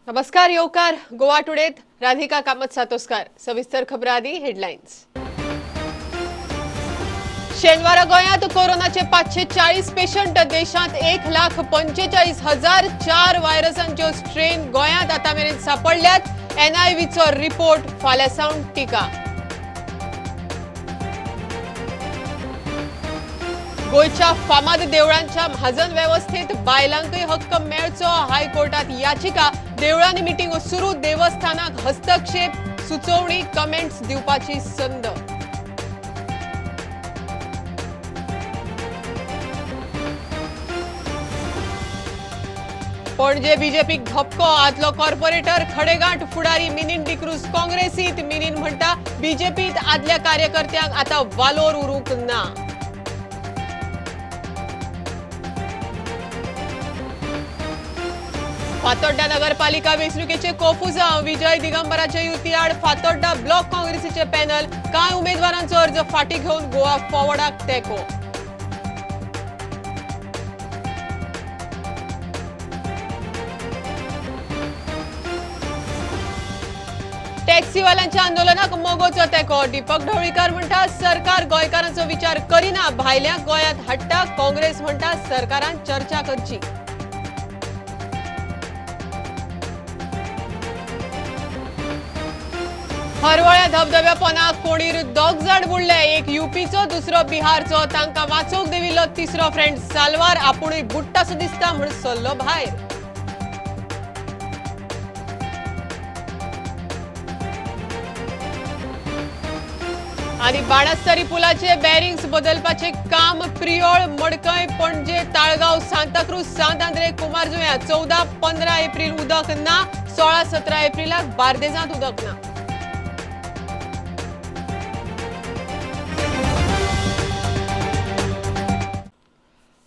नमस्कार येवकार गोवा टुडेत राधिका कामत सातोस्कार सविस्तर खबरां आदी हेडलायन्स। शेनवारा गोंयांत कोरोनाचे 540 पेशंट देशांत 1,45,004 व्हायरसांच्यो स्ट्रेन गोंयांत आतां मेरेन सांपडल्यात। NIVचो रिपोर्ट फाल्यां सावन टिका। गोयच्या फामाद देवळांच्या महाजन वेवस्थेत बायलांकय हक्क मेळचो हायकोर्टात याचिका। देवळांनी मिटींग सुरू, देवस्थानाक हस्तक्षेप सुचोवणी कमेंट्स दिवपाची संद। पणजे बीजेपीक धपको, आदलो कॉर्पोरेटर खडेगांठ फुडारी मिनीन डिक्रूज काँग्रेसीत। मिनीन म्हणटा बीजेपीत आदल्या कार्यकर्त्यांक आतां वालोर उरूंक ना। फातोड्डा नगरपालिका वेंचणुकेचे कोफुजांव, विजय दिगंबराचे युती आड फातोड्डा ब्लॉक काँग्रेसीचे पॅनल। कांय उमेदवारांचो अर्ज फाटीं घेवन गोवा फॉरवर्डाक तेंको। टॅक्सीवाल्यांच्या आंदोलनाक मोगोचो तेंको। दीपक ढवळीकर म्हणटा सरकार गोंयकारांचो विचार करिना, भायल्यांक गोंयांत हाडटा। काँग्रेस म्हणटा सरकारान चर्चा करची। हरवळ्या धबधब्या पोंदा कोणीर 2 जाण बुडले, एक यूपीचो दुसरो बिहारचो। तांकां वाचोवंक देविल्लो तिसरो फ्रेंड साल्वार आपुणूय बुडटासो दिसता म्हूण सरलो भायर। आनी बाणस्तारी पुलाचे बॅरिंग्स बदलपाचे काम प्रियोळ, मडकय, पणजे, ताळगांव, सांताक्रूज, सांत आंद्रे, कुमारजुंव्या 14-15 एप्रिल उदक ना, 16-17 एप्रिलाक बार्देजांत उदक ना।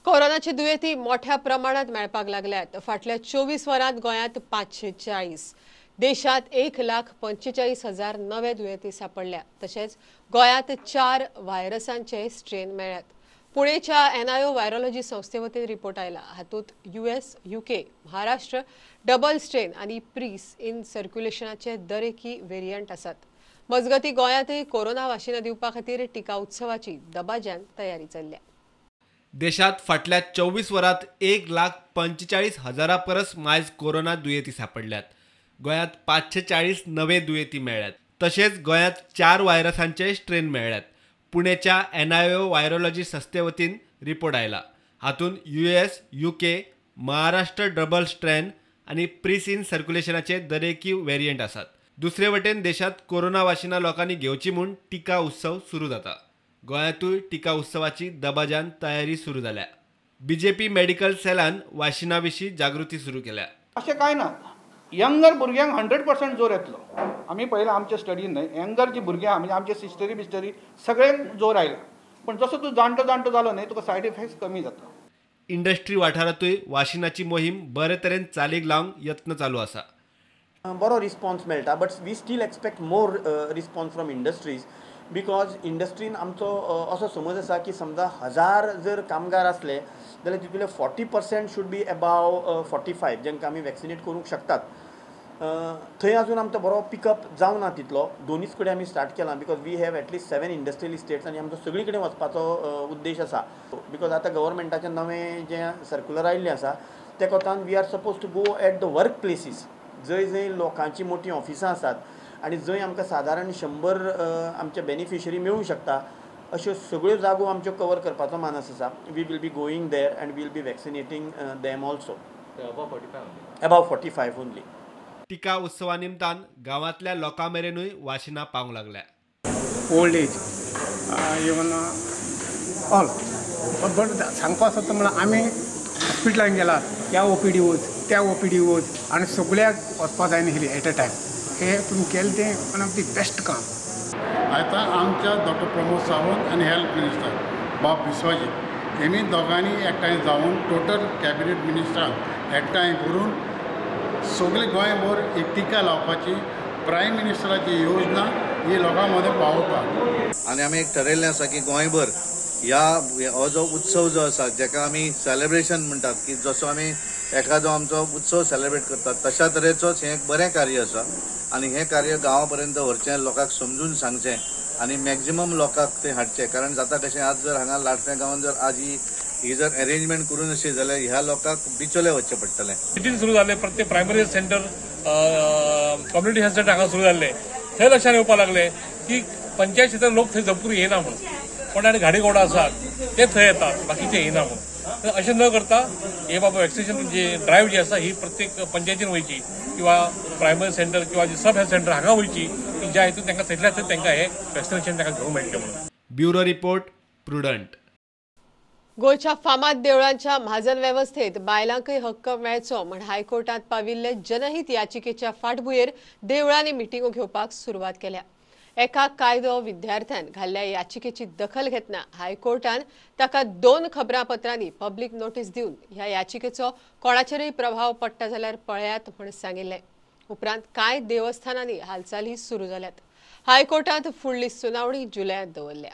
कोरोनाची दुयेंती मोठ्या प्रमाणात मेळपाक लागल्यात। फाटल्या 24 वरांत गोंयांत 540, देशांत 1,45,000 नवे दुयेंती सांपडल्या। तशेंच गोंयांत 4 व्हायरसांचे स्ट्रेन मेळ्ळ्यात। पुणेच्या NIO व्हायरोलॉजी संस्थे वतीन रिपोर्ट आयला। हातूंत US, UK, Maharashtra double strain आनी प्रीस इन सर्क्युलेशनाचे दरेकी व्हेरियंट आसात। मजगतीं गोंयांतय कोरोना वाशिनां दिवपा खातीर टिका उत्सवाची दबाज्यान तयारी चल्ल्या। देशात फाटल्या 24 वरांत 1,45,000 परस मायज कोरोना दुयेंती सांपडल्यात। गोंयांत 540 नवे दुयेंती मेळ्ळ्यात। तशेंच गोंयांत 4 व्हायरसांचे स्ट्रेन मेळ्ळ्यात। पुणेच्या NIO व्हायरोलॉजी संस्थे वतीन रिपोर्ट आयला। हातूंत US, UK, Maharashtra double strain आनी प्रीस इन सर्क्युलेशनाचे दरेकी व्हेरियंट आसात। दुसरे वटेन देशात कोरोना वाशिनां लोकांनी घेवची म्हूण टिका उत्सव सुरू जाता। गोंयांतूय टिका उत्सवाची दबाज्यान तयारी सुरू जाल्या। BJP मेडिकल सेलान वाशिना विशीं जागृती सुरू केल्या। अशें कांय ना, यंगर भुरग्यांक 100% जोर येतलो। आमी पळयलां आमच्या स्टडीन न्हय, यंगर जी भुरग्यां म्हणजे आमचे सिस्टरी बिस्टरी सगळ्यांक जोर आयला। पण जसो तूं जाणटो जालो न्हय तुका सायड इफेक्ट्स कमी जाता। इंडस्ट्री वाठारांतूय वाशिनाची मोहीम बरे तरेन चालीक लावंक यत्न चालू आसा। बरो रिस्पॉन्स मेळटा, but we still expect more response from industries, because इंडस्ट्रीन आमचो असो समज आसा की समजा 1000 जर कामगार असले जाल्यार तितूंतले 40% शूड बी अबाव 45 जेंकां आमी वॅक्सिनेट करूंक शकतात। थंय अजून आमचो बरो पिकअप जावना तितलो। दोनीच कडेन आमी स्टार्ट केलां because we have at least 7 industrial estates आनी आमचो सगळी कडेन वचपाचो उद्देश आसा। बिकॉज आतां गव्हर्मेंटाचें नवें जें सर्क्युलर आयिल्लें आसा त्या कोतान we are suppose to go at the work places, जंय लोकांची मोठी ऑफिसां आसात आनी जंय आमकां सादारण 100 आमचे बेनिफिशरी मेळूंक शकता, अश्यो सगळ्यो जागो आमच्यो कवर करपाचो मानस आसा। We will be going there and will be vaccinating them also above 45 only. टिका उत्सवा निमतान गांवांतल्या लोकां मेरेनूय वाशिनां पावंक लागल्या। Old age even all but सांगपा सोदता म्हळ्यार आमी हॉस्पिटलान गेला, ह्या OPD वच त्या OPD वच आनी सगळ्याक वचपा जाय न्ही एट अ टायम। हे तुम्ही केलं ते वन ऑफ दी बेस्ट काम। आता आमच्या डॉक्टर प्रमोद सावंत आणि हेल्थ मिनिस्टर बाब विश्वजीत हेमी दोगांनी एकठांय जावन टोटल कॅबिनेट मिनिस्टरांक एकठांय करून सगळे गोंयभर एक टिका लावपाची प्रायम मिनिस्टराची योजना ही लोकां मदें पावोवपाक। आनी आमी एक ठरयल्लें आसा की गोंयभर हो जो उत्सव जो आसा जेका आमी सेलिब्रेशन म्हणटात की जसो आमी एखादो आमचो उत्सव सेलिब्रेट करतात तशा तरेचोच हें एक बरें कार्य आसा आनी हें कार्य गांवा पर्यंत व्हरचें, लोकांक समजून सांगचें आनी मॅक्झिमम लोकांक तें हाडचें. कारण जाता कशें आज जर हांगा लाडफे गांवांत जर आज ही जर अरेंजमेंट करून अशें जाल्यार ह्या लोकांक बिचोले वचचें पडटलें. मिटींग सुरू जालें, प्रत्येक primary centre community health centre हांगा सुरू जाल्लें. थंय लक्षांत येवपाक लागलें की पंचायत क्षेत्रांत लोक थंय जपूर येना म्हणून. कोण आनी गाडीगोडा आसात ते थंय येतात, बाकीचे येना म्हणून. अशें न करता हे बाबा वॅक्सिनेशन जी ड्रायव्ह जी आसा ही प्रत्येक पंचायतीन वयची किंवा प्रायमरी सेंटर किंवा जी सब हेल्थ सेंटर हांगा वयची की ज्या हितून तांकां थंयतल्या थंय तांकां हे वॅक्सिनेशन तांकां घेवंक मेळटलें म्हणून. Bureau report prudent. गोंयच्या फामाद देवळांच्या म्हाजन वेवस्थेत बायलांकय हक्क मेळचो म्हण हायकोर्टात पाविल्ले जनहीत याचिकेच्या फाटभुंयेर देवळांनी मिटिंगो घेवपाक सुरवात केल्या. एका कायदो विद्यार्थ्यान घाल्ल्या याचिकेची दखल घेतना हायकोर्टान ताका 2 खबरापत्रांनी पब्लीक नोटीस दिवन ह्या याचिकेचो कोणाचेरय प्रभाव पडटा जाल्यार पळयात म्हण सांगिल्लें. उपरांत कांय देवस्थानांनी हालचाली सुरू जाल्यात. हायकोर्टात फुडली सुनावणी जुलयांत दवरल्या.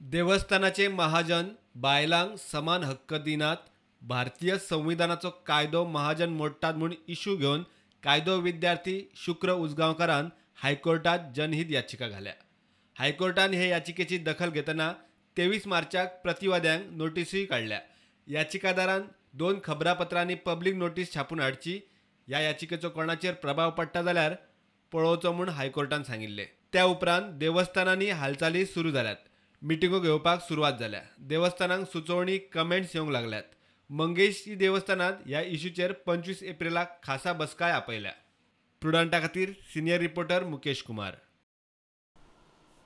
देवस्थानाचे महाजन बायलांक समान हक्क दिनात, भारतीय संविधानाचो कायदो महाजन मोडटात म्हूण इशू घेवन कायदो विद्यार्थी शुक्र उसगांवकारान हायकोर्टात जनहीत याचिका घाल्या. हायकोर्टान हे याचिकेची दखल घेतना 23 मार्चाक प्रतिवाद्यांक नोटीसूय काडल्या. याचिकादारान 2 खबरापत्रांनी पब्लीक नोटीस छापून हाडची. ह्या याचिकेचो कोणाचेर प्रभाव पडटा जाल्यार पळोवचो म्हूण हायकोर्टान सांगिल्लें. त्या उपरांत देवस्थानांनी हालचाली सुरू जाल्यात. मिटिंगो घेवपाक सुरवात जाल्या. देवस्थानांक सुचोवणी कमेंट्स येवंक लागल्यात. मंगेशी देवस्थानांत ह्या इशूचेर 25 एप्रिलाक खासा बसकाय आपयल्या. प्रुडंटा खातीर सिनियर रिपोर्टर मुकेश कुमार.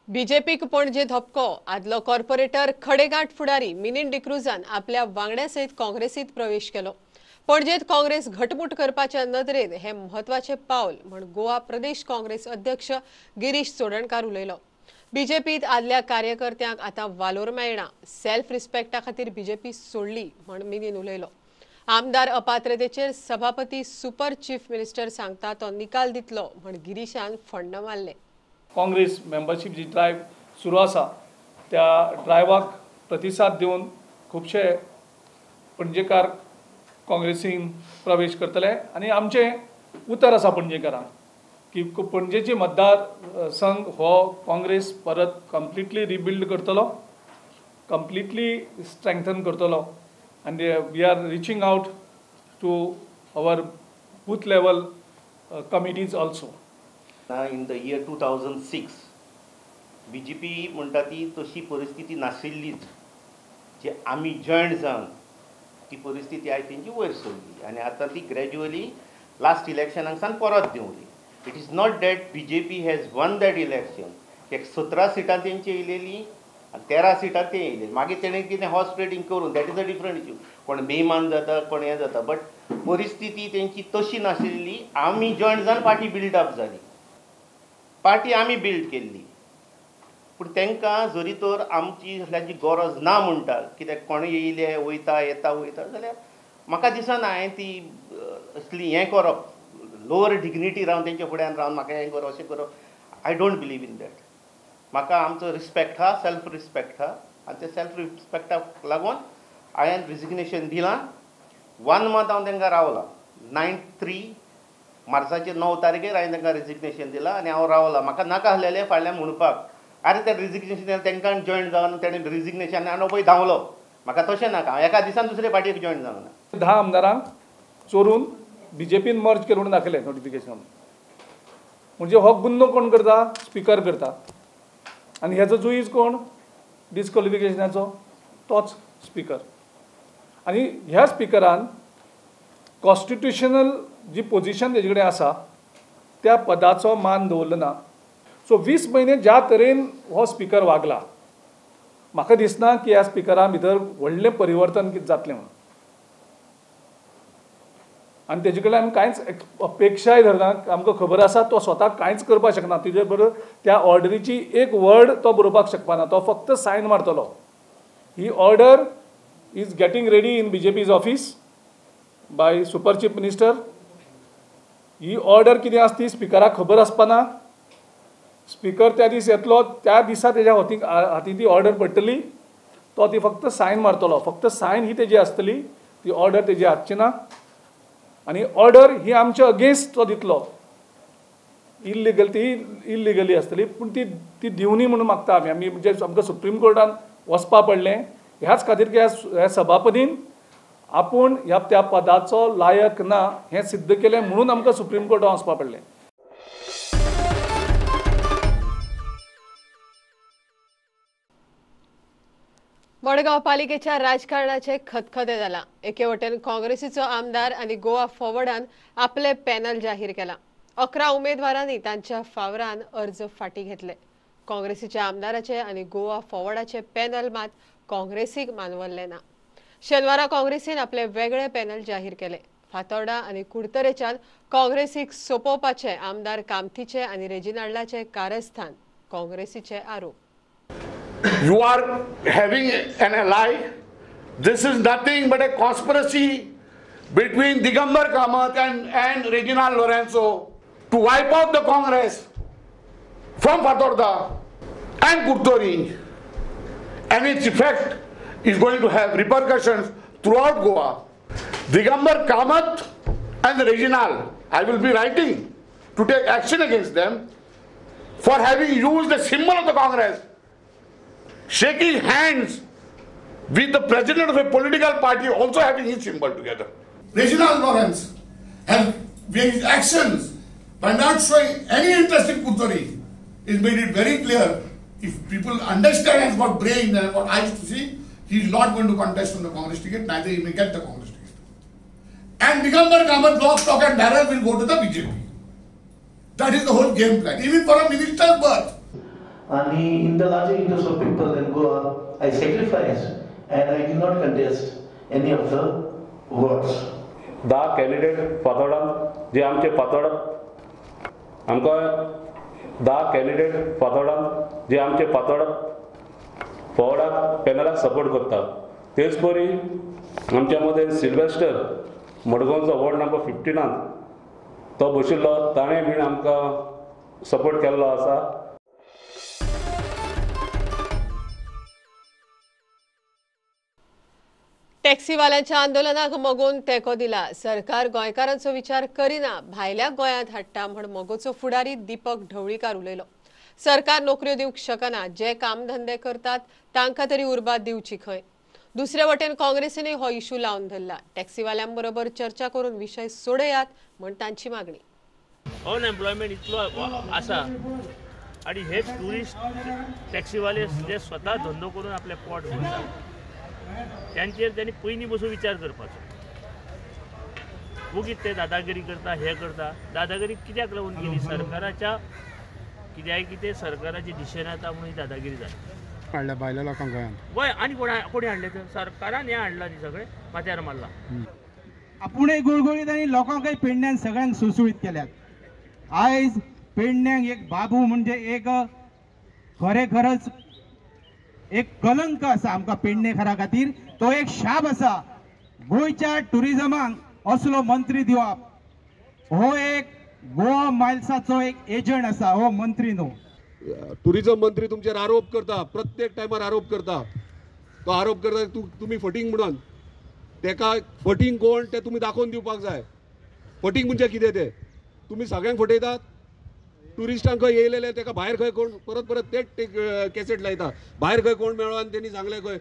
बीजेपीक पणजे धपको. आदलो कॉर्पोरेटर खडेगांठ फुडारी मिलिंद डिक्रूझान आपल्या वांगड्या सयत काँग्रेसीत प्रवेश केलो. पणजेत काँग्रेस घटमूट करपाच्या नदरेन हे म्हत्वाचे पावल म्हण गोवा प्रदेश काँग्रेस अध्यक्ष गिरीश चोडणकार उलयलो. बीजेपीत आदल्या कार्यकर्त्यांक आतां वालोर मेळना. सेल्फ रिस्पेक्टा खातीर बीजेपी सोडली म्हण मिलीन उलयलो. आमदार अपात्रतेचेर सभापती सुपर चीफ मिनिस्टर सांगता तो निकाल दितलो म्हण गिरीशान फण्ण मारले. काँग्रेस मेंबरशीप जी ड्रायव्ह सुरू आसा त्या ड्रायव्हाक प्रतिसाद दिवन खुबशे पणजेकार काँग्रेसीन प्रवेश करतले आनी आमचें उतर आसा पणजेकारांक की पणजेची मतदार संघ हो काँग्रेस परत कंप्लिटली रिबिल्ड करतलो, कंप्लिटली स्ट्रेंथन करतलो. And we are reaching out to our booth level committees also. In the year 2006, BJP म्हणटा ती तशी परिस्थिती नाशिल्लीच. जे आमी जॉयंट जावन ती परिस्थिती आयज तेंची वयर सरली आनी आतां ती ग्रॅज्युअली लास्ट इलेक्शनाक सावन परत देंवली. It is not that BJP has won that election. एक 17 सिटां तेंची येयलेली आनी 13 सिटां ते येयले. मागीर तेणें कितें हॉर्स ट्रेडींग करून that is a different issue. कोण बेमान जाता कोण हें जाता बट परिस्थिती तेंची तशी नाशिल्ली. आमी जॉयंट जावन पार्टी बिल्ड अप जाली. पार्टी आमी बिल्ड केल्ली पूण तांकां जरी तर आमची असल्याची गरज ना म्हणटा कित्याक कोण येयले वयता येता जाल्यार म्हाका दिसना हांवें ती असली हें करप लोवर डिग्निटी रावन तेंच्या फुड्यान रावन म्हाका हें करप अशें करप. I don't believe in that. म्हाका आमचो रिस्पेक्ट हा, सेल्फ रिस्पेक्ट हा आनी त्या सेल्फ रिस्पेक्टाक लागून हांवें रिजिग्नेशन दिलां. 1 मंथ हांव तांकां रावलां. 9 मार्चाचे 9 तारखेर हांवें तांकां रिजिग्नेशन दिलां आनी हांव रावलां. म्हाका नाका आसलेलें फाल्यां म्हणपाक अरे तें रिजिग्नेशन तांकां जॉयन जावन तेणें रिजिग्नेशन आनी पळय धांवलो. म्हाका तशें नाका. हांव एका दिसान दुसरे पार्टीक जॉयन जावना. 10 आमदारांक चोरून बीजेपीन मर्ज करून दाखयलें नोटिफिकेशन. म्हणजे हो गुन्नो कोण करता? स्पीकर करता. आनी हेचो जुईज कोण? डिस्क्वॉलिफिकेशनाचो तोच स्पीकर. आनी ह्या स्पीकरान कॉन्स्टिट्युशनल जी पोजिशन तेजे कडेन आसा त्या पदाचो मान दवरलो ना. सो 20 म्हयने ज्या तरेन हो स्पीकर वागला म्हाका दिसना की ह्या स्पीकरा भितर व्हडलें परिवर्तन कितें जातलें म्हणून. आनी तेजे कडल्यान आमी कांयच अपेक्षाय धरना. आमकां खबर आसा तो स्वता कांयच करपाक शकना. तेजे बरोबर त्या ऑर्डरीची एक वर्ड तो बरोवपाक शकपाना. तो फक्त सायन मारतलो. ही order is getting ready in BJP's office by super chief minister. ही ऑर्डर कितें आसा ती स्पीकराक खबर आसपाना. स्पीकर त्या दीस येतलो त्या दिसा तेज्या हातीन ती ऑर्डर पडटली. तो ती फक्त सायन मारतलो. फक्त सायन ही तेजी आसतली ती ऑर्डर तेजी हातची ना आनी ऑर्डर ही आमच्या अगेन्स्ट तो दितलो इल्लिगल ती इल्लिगली आसतली पूण ती दिवनी म्हणून मागता आमी म्हणजे आमकां सुप्रीम कोर्टान वचपा पडलें ह्याच खातीर की ह्या सभापतीन आपूण ह्या त्या पदाचो लायक ना हें सिद्ध केलें म्हणून आमकां सुप्रीम कोर्टान वचपा पडलें. मडगांव पालिकेच्या राजकारणाचे खतखते जाला. एके वटेन काँग्रेसीचो आमदार आनी गोवा फॉरवर्डान आपले पॅनल जाहीर केला. 11 उमेदवारांनी तांच्या फावरान अर्ज फाटीं घेतले. काँग्रेसीच्या आमदाराचे आनी गोवा फॉरवर्डाचे पॅनल मात काँग्रेसीक मानवल्ले ना. शेनवारा काँग्रेसीन आपले वेगळे पॅनल जाहीर केले. फातोर्डा आनी कुडतरेच्यान काँग्रेसीक सोंपोवपाचे आमदार कामतीचे आनी रेजिनाल्डाचे कारस्थान काँग्रेसीचे आरोप. You are having an ally. This is nothing but a conspiracy between Digambar Kamath and Reginald Lorenzo to wipe out the Congress from Fatorda and Kurtori, and its effect is going to have repercussions throughout Goa. Digambar Kamath and Reginald, I will be writing to take action against them for having used the symbol of the Congress, shaking hands with the president of a political party also having his symbol together. Reginald Lawrence has, with his actions, by not showing any interest in Kurtori, is made it very clear, if people understand and got brain and what eyes to see, he is not going to contest on the Congress ticket, neither he may get the Congress ticket. And Digambar Kamath, lock, stock and barrel will go to the BJP. That is the whole game plan, even for a minister's birth. And in the larger interest of people in Goa, I sacrifice and I do not contest any of the words. 10 candidate फातोर्डान जे आमचे आमकां 10 candidate फातोर्डान जे आमचे फॉरवर्डाक पॅनलाक support करता. तेच परी आमच्या मदें सिल्वेस्टर मडगांवचो वॉर्ड नंबर 15 तो बशिल्लो ताणें बीन आमकां सपोर्ट केल्लो आसा. टॅक्सीवाल्यांच्या आंदोलनाक मोगोन तेंको दिला. सरकार गोंयकारांचो विचार करिना, भायल्या गोंयांत हाडटा म्हण मोगोचो फुडारी दीपक ढवळीकार उलयलो. सरकार नोकऱ्यो दिवंक शकना, जे कामधंदे करतात तांकां तरी उर्बा दिवची खंय. दुसरे वटेन काँग्रेसीनय हो इशू लावन धरला. टॅक्सीवाल्यांबरोबर चर्चा करून विशय सोडयात म्हण तांची मागणी. अनएम्प्लॉयमेंट इतलो आसा आनी हे टुरिस्ट टॅक्सीवाले जे स्वता धंदो करून आपले पोट भरतात त्यांचेर त्यांनी पयलीं बसून विचार करपाचो. उगीत ते दादागिरी करता, हे करता. दादागिरी कित्याक लागून केली? सरकाराच्या कित्याक कितें सरकाराची दिशेन येता म्हणून दादागिरी जाता. हाडल्या भायल्या लोकांक गोंयांत गोंय आनी कोणी हाडले तर सरकारान हे हाडला न्ही, सगळे माथ्यार मारला. आपुणूय गुळगुळीत आनी लोकांकय पेडण्यान सगळ्यांक सुळसुळीत केल्यात. आयज पेडण्यांक एक बाबू म्हणजे एक खरेखरच एक कलंक आसा आमकां पेडणेकारा खातीर. तो एक शाप आसा. गोंयच्या टुरिजमाक असलो मंत्री दिवप हो एक गोवा मायल्साचो एक एजंट आसा. हो मंत्री न्हू. टुरिजम मंत्री तुमचेर आरोप करता, प्रत्येक टायमार आरोप करता. तो आरोप करता तुमी फटींग म्हणून. तेका फटींग कोण ते तुमी दाखोवन दिवपाक जाय. फटींग म्हणजे कितें ते तुमी सगळ्यांक फटयतात. टुरिस्टांक खंय येयलेले तेका भायर खंय कोण परत तेच कॅसेट लायता. भायर खंय कोण मेळ्ळो आनी तेणी सांगले खंय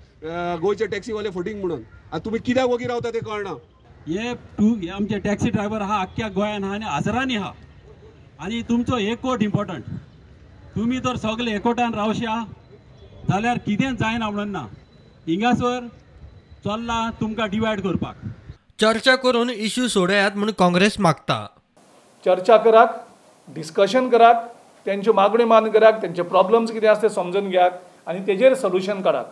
गोंयचे टॅक्सीवाले फटींग म्हणून. आनी तुमी कित्याक वगी रावता ते कळना. हे आमचे टॅक्सी ड्रायव्हर आहा आख्ख्या गोंयान आहा आनी हजारांनी आहा. आनी तुमचो एकवट इम्पॉर्टंट. तुमी तर सगळे एकवटान रावशा जाल्यार कितें जायना म्हणून ना. हिंगासर चल्ला तुमकां डिवायड करपाक. चर्चा करून इश्यू सोडयात म्हूण काँग्रेस मागता. चर्चा कराक, डिस्कशन कराक, त्यांच्यो मागण्यो मान कराक, त्यांचे प्रॉब्लम्स कितें आसा ते समजून घेयात आनी तेजेर सोल्युशन काडात.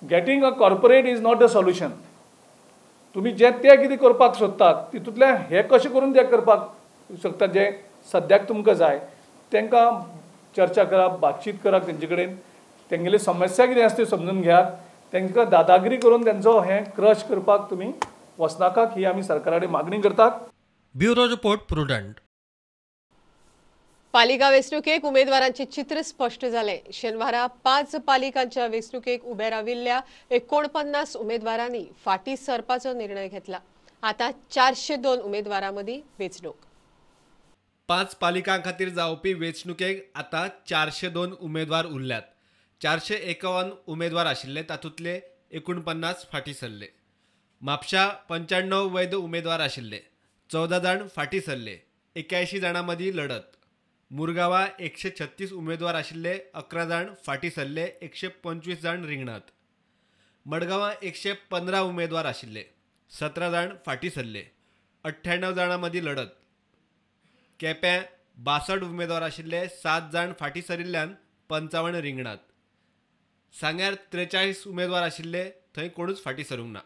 Getting a corporate is not the solution. तुम्ही जे ते कितें करपाक सोदतात तितूंतल्यान हे कशें करून ते करपाक शकता जे सद्याक तुमकां जाय तांकां चर्चा करप, बातचीत करप तेंचे कडेन. तेंगेली समस्या कितें आसा ती समजून घेयात. तांकां दादागिरी करून त्यांचो हे क्रश करपाक तुमी वचनाकात ही आमी सरकारा कडेन मागणी करतात. Bureau report prudent. पालिका वेंचणुकेक उमेदवारांचे चित्र स्पष्ट जाले. शेनवारा 5 पालिकांच्या वेंचणुकेक उबे राविल्ल्या 49 उमेदवारांनी फाटी सरपाचो निर्णय घेतला. आता 402 उमेदवारां मदीं वेंचणूक. 5 पालिकां खातीर जावपी वेंचणुकेक आता 402 उमेदवार उरल्यात. 451 उमेदवार आशिल्ले, तातूंतले 49 फाटी सरले. म्हापशा 95 वैध उमेदवार आशिल्ले, 14 जाण फाटी सरले. 81 जाणां मदीं लढत. मुरगांवां 136 उमेदवार आशिल्ले, 11 जाण फाटी सरले, 125 जाण रिंगणात. मडगांवां 115 उमेदवार आशिल्ले, 17 जाण फाटी सरले, 98 जाणां मदीं लढत. केप्यां 62 उमेदवार आशिल्ले, 7 जाण फाटी सरिल्ल्यान 55 रिंगणात. सांग्यार 43 उमेदवार आशिल्ले, थंय कोणूच फाटी सरूंक ना.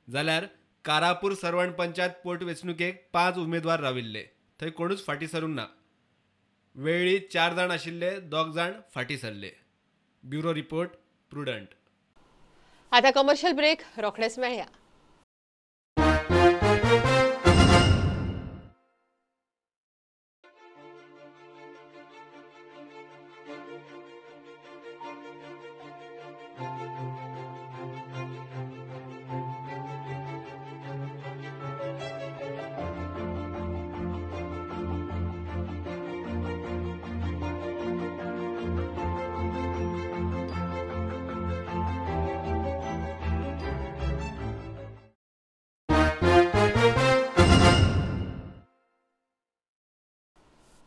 जाल्यार कारापूर सरवण पंचायत पोट वेंचणुकेक 5 उमेदवार राविल्ले, थंय कोणूच फाटी सरूंक ना. वेळी 4 जाण आशिल्ले, 2 जाण फाटी सरले. Bureau report, prudent. आता कमर्शियल ब्रेक, रोखडेच मेळया.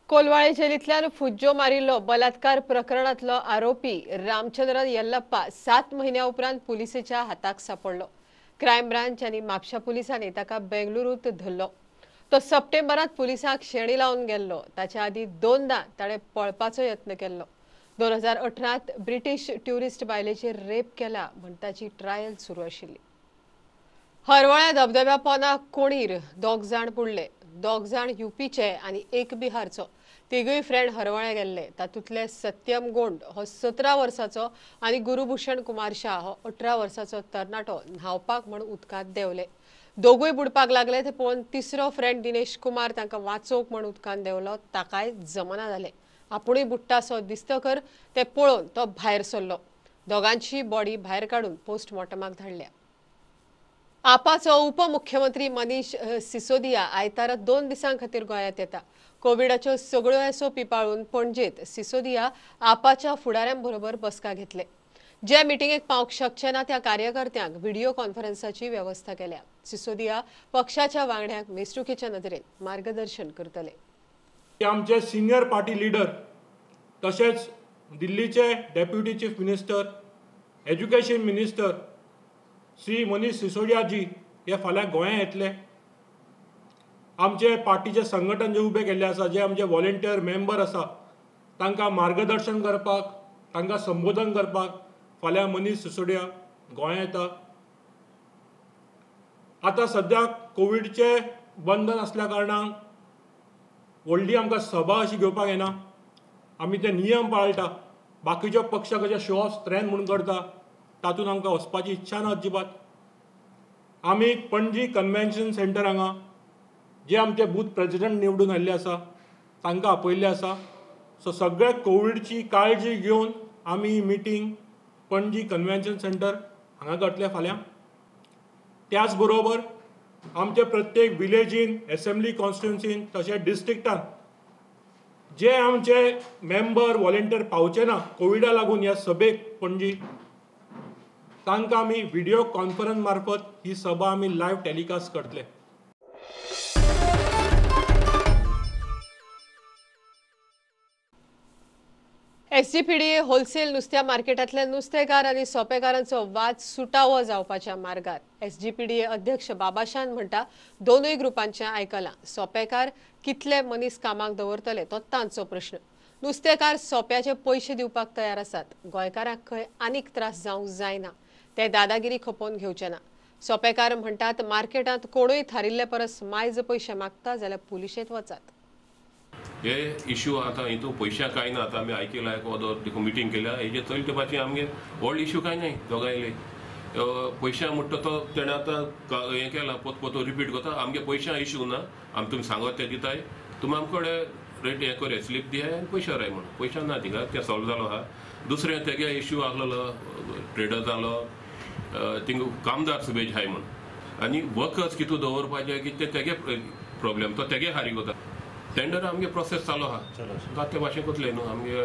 कोलवाळे जेलींतल्यान फुज्जो मारिल्लो बलात्कार प्रकरणांतलो आरोपी रामचंद्रन येल्लप्पा 7 म्हयन्यां उपरांत पुलिसेच्या हाताक सांपडलो. क्रायम ब्रांच आनी म्हापशा पुलिसांनी ताका बेंगलुरूंत धरलो. तो सप्टेंबरांत पुलिसांक शेणी लावन गेल्लो. ताच्या आदी 2दां ताणें पळपाचो यत्न केल्लो. 2018त ब्रिटीश ट्युरिस्ट बायलेचेर रेप केला म्हूण ताची ट्रायल सुरू आशिल्ली. हरवळ्या धबधब्या पोंदा कोणीर 2 जाण बुडले. 2 जाण यूपीचे आनी 1 बिहारचो. तिगूय फ्रेंड हरवळे गेल्ले. तातूंतले सत्यम गोंड हो 17 वर्साचो आनी गुरुभूषण कुमार शाह हो 18 वर्साचो तरणाटो न्हावपाक म्हूण उदकांत देंवले. दोगूय बुडपाक लागले ते पळोवन तिसरो फ्रेंड दिनेश कुमार तांकां वाचोवंक म्हूण उदकांत देंवलो. ताकाय जमना जालें. आपुणूय बुडटासो दिसतकर ते पळोवन तो भायर सरलो. दोगांची बॉडी भायर काडून पोस्टमॉर्टमाक धाडल्या. आपाचो उपमुख्यमंत्री मनीष सिसोदिया आयतारा 2 दिसां खातीर गोंयांत येता. कोविडाच्यो सगळ्यो येसो पिपाळून पणजेंत सिसोदिया आपाच्या फुडाऱ्यां बरोबर बसका घेतले. जे मिटिंगेक पावंक शकचे ना त्या कार्यकर्त्यांक व्हिडिओ कॉन्फरन्साची व्यवस्था केल्या. सिसोदिया पक्षाच्या वांगड्यांक वेंचणुकेच्या नदरेन मार्गदर्शन करतले. आमचे सिनियर पार्टी लिडर तशेंच दिल्लीचे deputy chief minister, education minister Shri Manish Sisodia ji हे फाल्यां गोंयांत येतले. आमचे पार्टीचे संघटन जे उबे केल्ले आसा, जे आमचे व्हॉलंटियर मेंबर आसा, तांकां मार्गदर्शन करपाक, तांकां संबोधन करपाक फाल्यां मनीष सिसोदिया गोंयांत येता. आतां सद्याक कोविडचे बंधन आसल्या कारणान व्हडली आमकां सभा अशी घेवपाक येना. आमी ते नियम पाळटा. बाकीचे पक्ष कशे शो ऑफ स्ट्रेंथ म्हणून करता, तातूंत आमकां वचपाची इच्छा ना अजिबात. आमी पणजी कन्वेन्शन सेंटर हांगा जे आमचे बूथ प्रेसिडेंट निवडून आयिल्ले आसा तांकां आपयल्ले आसा. सो सगळे कोविडची काळजी घेवन आमी मिटींग पणजी कन्वेन्शन सेंटर हांगा करतले फाल्यां. त्याच बरोबर आमचे प्रत्येक विलेजीन, एसेंब्ली कॉन्स्टिट्युन्सीन तशेंच डिस्ट्रिक्टान जे आमचे मेंबर व्हॉलंटियर पावचे ना कोविडा लागून ह्या सभेक पणजी, तांकां आमी व्हिडिओ कॉन्फरन्स मार्फत ही सभा आमी लायव्ह टॅलिकास्ट करतले. एसजीपीडीए होलसेल नुस्त्या मार्केटांतल्या नुस्तेकार आनी सोपेकारांचो वाद सुटावो जावपाच्या मार्गार. एसजीपीडीए अध्यक्ष बाबाशान म्हणटा, दोनूय ग्रुपांचें आयकलां. सोपेकार कितले मनीस कामाक दवरतले तो तांचो प्रश्न. नुस्तेकार सोप्याचे पयशे दिवपाक तयार आसात. गोंयकारांक खंय आनीक त्रास जावंक जायना. ते दादागिरी खपोवन घेवचे ना. सोपेकार म्हणटात, मार्केटांत कोणूय थारिल्ले परस मायज पयशे मागता जाल्यार पुलिशेंत वचात. हे इश्यू आतां हितून पयशा कांय ना. आतां आमी आयकलां देखो मिटींग केल्या, हेजे चल तेपाची आमगे व्हड इश्यू कांय नाय. दोगांयले पयशा म्हणटा तो तेणें आतां हें केलां, पोत रिपीट करता. आमगे पयशा इश्यू ना. आमी तुमी सांगत ते दिताय. तुमी आमचे रेट हें कर स्लीप दिया आनी पयशा राय म्हणून पयशा ना थिंगा तें सॉल्व जालो आहा. दुसरें तेगे इश्यू आसलेलो ट्रेडर जालो थिंग कामदार सुबेज हाय म्हणून आनी वर्कर्स कितू दवरपाचे की तेगे प्रॉब्लेम तो तेगे हारी कोता. टेंडर आमगे प्रोसेस चालू आहा जाता ते भाशेन कोतले न्हू आमगे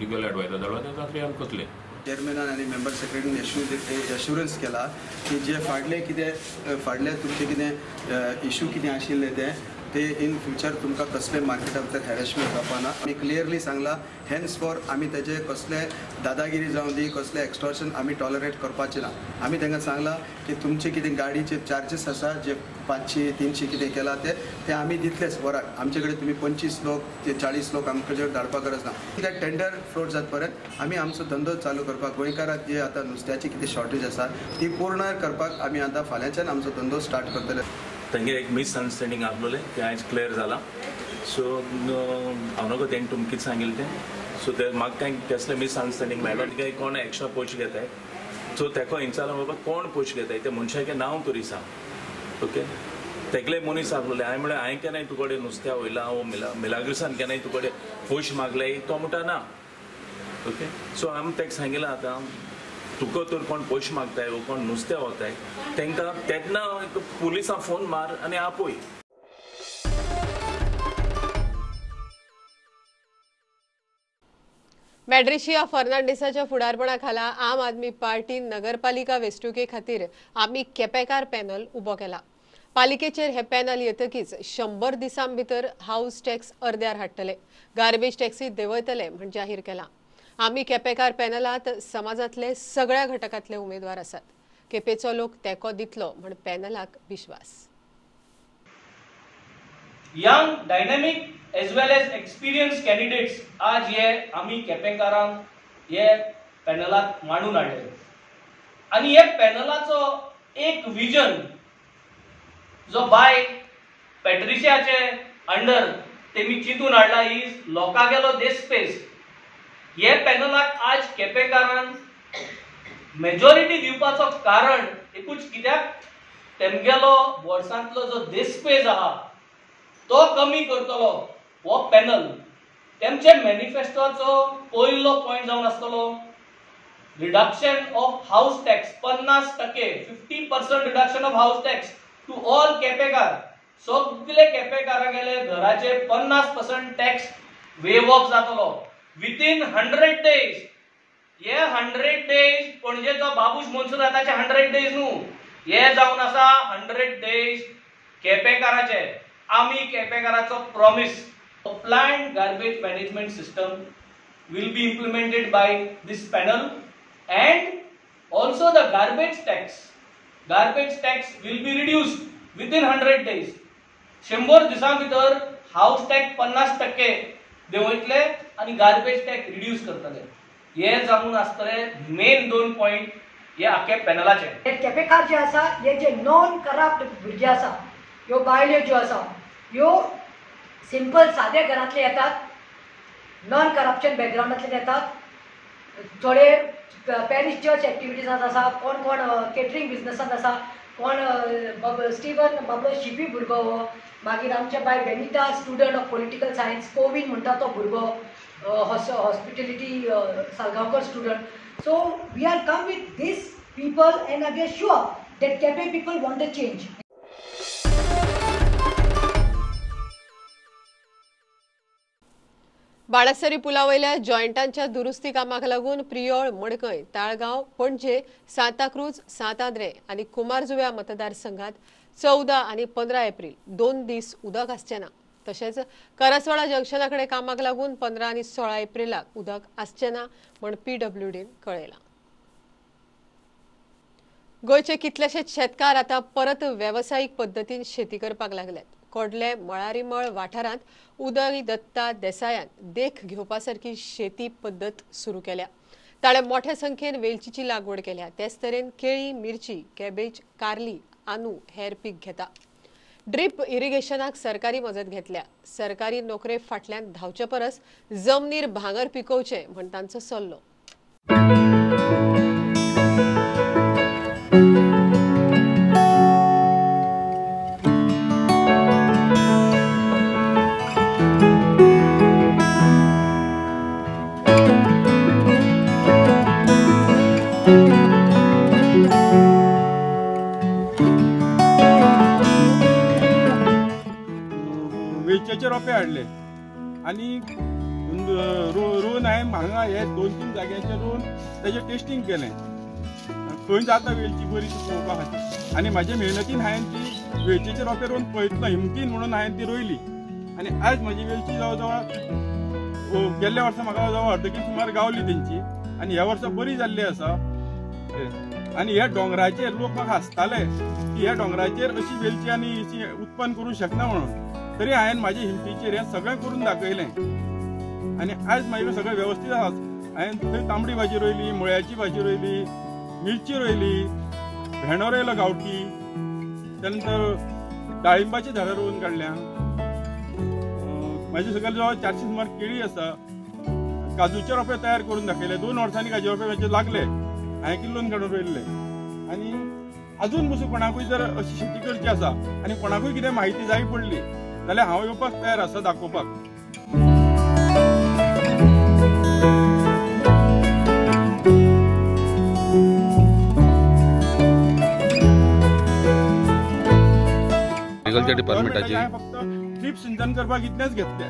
लिगल एडवायजर धाडला ते जातले आमी कोतले. चेअरमॅनान आणि मेंबर सेक्रेटरीन एश्युरन्स केला की जे फाडले तुमचे कितें इश्यू कितें आशिल्ले ते इन फ्युचर तुमकां कसले मार्केटा भितर हॅरेसमेंट जावपाना. आमी क्लियरली सांगला हेन्स फॉर आमी तेजे कसले दादागिरी जावं दी कसले एक्सटॉर्शन आमी टॉलरेट करपाचे ना. आमी तांकां सांगला की तुमचे कितें गाडीचे चार्जीस आसा जे 500-300 कितें केला ते आमी दितलेच वराक. आमचे कडेन तुमी 25 लोक ते 40 लोक आमचे कडेन धाडपाक गरज ना. कित्याक टेंडर फ्लोट जात पर्यंत आमी आमचो धंदो चालू करपाक गोंयकाराक जे आतां नुस्त्याची कितें शॉर्टेज आसा ती पूर्ण करपाक आमी आतां फाल्यांच्यान आमचो धंदो स्टार्ट करतले. तांगे एक मिसअंडरस्टँडींग आसलोलें तें आयज क्लियर जाला. सो हांव नकळो तेंणी तुमकां कितें सांगिल्लें तें सो ते म्हाका कांय कसलें मिसअंडरस्टँडींग मेळ्ळो की कोण एक्स्ट्रा पयशे घेताय सो तेका विचारलें बाबा कोण पयशे घेताय ते मनशाचें नांव तरी सांग. ओके तेगले मनीस आसलोले हांवें म्हळ्यार हांवें केन्नाय तुका कडेन नुस्त्या वयला वो मिलाग्रिसान केन्नाय तुका कडेन पयशे मागले तो म्हणटा ना. ओके सो हांवें तेका सांगिल्लें आतां तुका तर कोण पयशे मागताय वो कोण नुस्त्या वताय तांकां तेन्ना पुलिसांक फोन मार आनी आपय. मॅड्रिशिया फर्नांडिसाच्या फुडारपणाखाला आम आदमी पार्टीन नगरपालिका वेंचणुके खातीर आमी केपेकार पॅनल उबो केला. पालिकेचेर हे पॅनल येतकीच 100 दिसां भितर हाऊस टॅक्स अर्द्यार हाडटले. गार्बेज टॅक्सी देंवयतले म्हण जाहीर केला. आमी केपेकार पॅनलात समाजातले सगळ्या घटकातले उमेदवार आसात. केपेचो लोक तेको दितलो म्हण पॅनलाक विश्वास. यंग डायनामिक एज वेल एज एक्सपिरियन्स कॅन्डिडेट्स आज हे आमी केपेकारांक हे पॅनलात मांडून हाडले आनी हे पॅनलाचो एक विजन जो बाय पॅट्रिशियाचे अंडर तेमी चिंतून हाडला इज लोकांगेलो देशपेस. हे पॅनलाक आज केपेकारान मेजॉरिटी दिवपाचो कारण एकूच कित्याक तेमगेलो वर्सांतलो जो देशपेज आहा तो कमी करतलो हो पॅनल. तेमचे मॅनिफेस्टोचो पयलो पॉयंट जावन आसतलो reduction of house tax 50%, 50% reduction of house tax to all केपेकार. सगळे केपेकारांगेले घराचे 50% टॅक्स वेव ऑफ जातलो विथीन 100 days. हे 100 days पणजेचो बाबूश मनसुराताचे 100 days न्हू हे जावन आसा 100 days केपेकाराचे. आमी केपेकाराचो promise planned garbage management system will be implemented by this panel and also the garbage tax will be reduced within 100 days. 100 दिसां भितर हाऊस टॅक्स 50% देंवयतले आनी गार्बेज टॅक्स रिड्यूस करतले. हे जावन आसतले मेन 2 पॉइंट हे आख्या पॅनलाचे. केपेकार जे आसा हे जे नॉन करप्ट भुरगे आसा ह्यो बायल्यो ज्यो आसा ह्यो सिंपल सादे घरांतले येतात नॉन करप्शन बॅकग्राउंडांतल्यान येतात. थोडे पॅरिश चर्च एक्टिविटीजांत आसा कोण केटरिंग बिजनसांत आसा कोण स्टीवन बाबलो शिपी भुरगो हो मागीर आमचे बाय Benita student of political science कोविन म्हणटा तो भुरगो hospitality Salgaonkar student. So we are come with these people and we are sure that Quepem people want a change. Banastari पुलावयल्या जॉयंटांच्या दुरुस्ती कामाक लागून प्रियोळ, मडकय, ताळगांव, पणजे, सांताक्रूज, सांतांद्रे आनी कुमारजुव्या मतदारसंघात 14 आनी 15 एप्रिल 2 दीस उदक आसचे ना. तशेंच करसवाडा जंक्शना कडेन कामाक लागून 15 आनी 16 एप्रिलाक उदक आसचे ना म्हण PWDन कळयलां. गोंयचे कितलेशेच शेतकार आतां परत वेवसायीक पद्दतीन शेती करपाक लागल्यात. कोडले मळारी मळ वाठारांत उदय दत्ता देसायान देख घेवपा सारकी शेती पद्दत सुरू केल्या. ताणे मोठ्या संख्येन वेलचीची लागवड केल्या. तेच तरेन केळी, मिरची, कॅबेज, कारली, आनू हेर पीक घेता. ड्रीप इरिगेशनाक सरकारी मजत घेतल्या. सरकारी नोकरे फाटल्यान धांवचे परस जमनीर भांगर पिकोवचे म्हण तांचो सल्लो. वेलचेचे रोंपे हाडले आनी रोवन हांवें हांगा हे 2-3 जाग्यांचेर रोवन तेजें टेस्टिंग केलें खंय जाता वेलची बरी पळोवपा खातीर आनी म्हाजे मेहनतीन हांवें ती वेलचेचे रोंपे रोवन पळयतलो हिमतीन म्हणून हांवें ती रोयली आनी आयज म्हाजी वेलची जवळ जवळ गेल्ल्या वर्सा म्हाका जवळ अर्दकीर सुमार गावली तेंची आनी ह्या वर्सा बरी जाल्ली आसा आनी ह्या दोंगराचेर लोक म्हाका हांसताले की ह्या दोंगराचेर अशी वेलची आनी अशी उत्पन्न करूंक शकना म्हणून तरी हांवें म्हाज्या हिमतीचेर हें सगळें करून दाखयलें आनी आयज म्हाजें सगळें वेवस्थीत आसा हांवें थंय तांबडी भाजी रोयली मुळ्याची भाजी रोयली मिरची रोयली भेंडो रोयलो गांवठी त्या नंतर डाळिंबाची झाडां रोवन काडल्या म्हाजे सगळे जवळ 400 सुमार केळी आसा काजूचे रोंपे तयार करून दाखयले 2 वर्सांनी काजू रोंपे म्हाजे लागले हांवें किल्लोन काडून रोयल्ले आनी अजून पसून कोणाकूय जर अशी शेती करची आसा आनी कोणाकूय कितें म्हायती जाय पडली जाल्यार हांव येवपाक तयार आसा दाखोवपाक एग्रीकल्चर डिपार्टमेंटाची फक्त ड्रीप सिंचन करपाक इतलेंच घेतले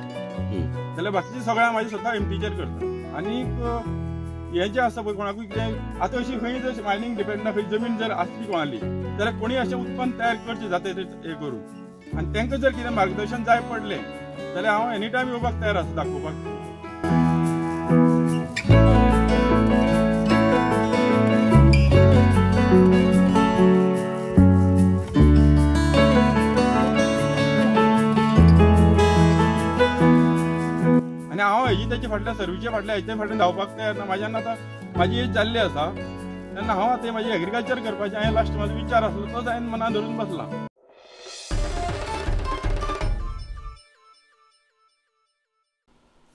जाल्यार बाकीचे सगळें म्हाजे स्वता एमटीचेर करता आनी हे जे आसा पळय कोणाकूय कितें आतां अशी खंय जर मायनींग डिपेंड खंय जमीन जर आसली कोणाली जाल्यार कोणी अशें उत्पन्न तयार करचें जाता हें करून आनी तांकां जर कितें मार्गदर्शन जाय पडलें जाल्यार हांव एनी टायम येवपाक तयार आसा दाखोवपाक आनी हांव हेजी तेचे फाटल्या सर्वीचे फाटल्या हेचे फाटल्यान धांवपाक तयार ना म्हाज्यान आतां म्हाजी एज जाल्ली आसा तेन्ना हांव आतां म्हाजी एग्रीकल्चर करपाचें हांवें लास्ट म्हाजो विचार आसलो तोच हांवें मनान धरून बसला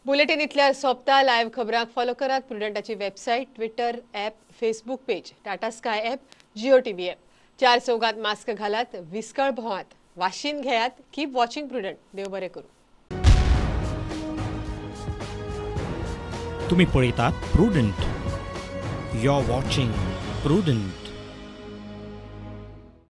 बुलेटिन इतल्यार सोंपता लायव्ह खबरांक फॉलो करात प्रुडंटाची website Twitter app Facebook page Tata Sky app Jio TV app 4 चौगात मास्क घालात विस्कळ भोंवात वाशीन घेयात कीप वॉचिंग प्रुडंट देव बरें करूं तुम्ही पळयतात Prudent you are watching prudent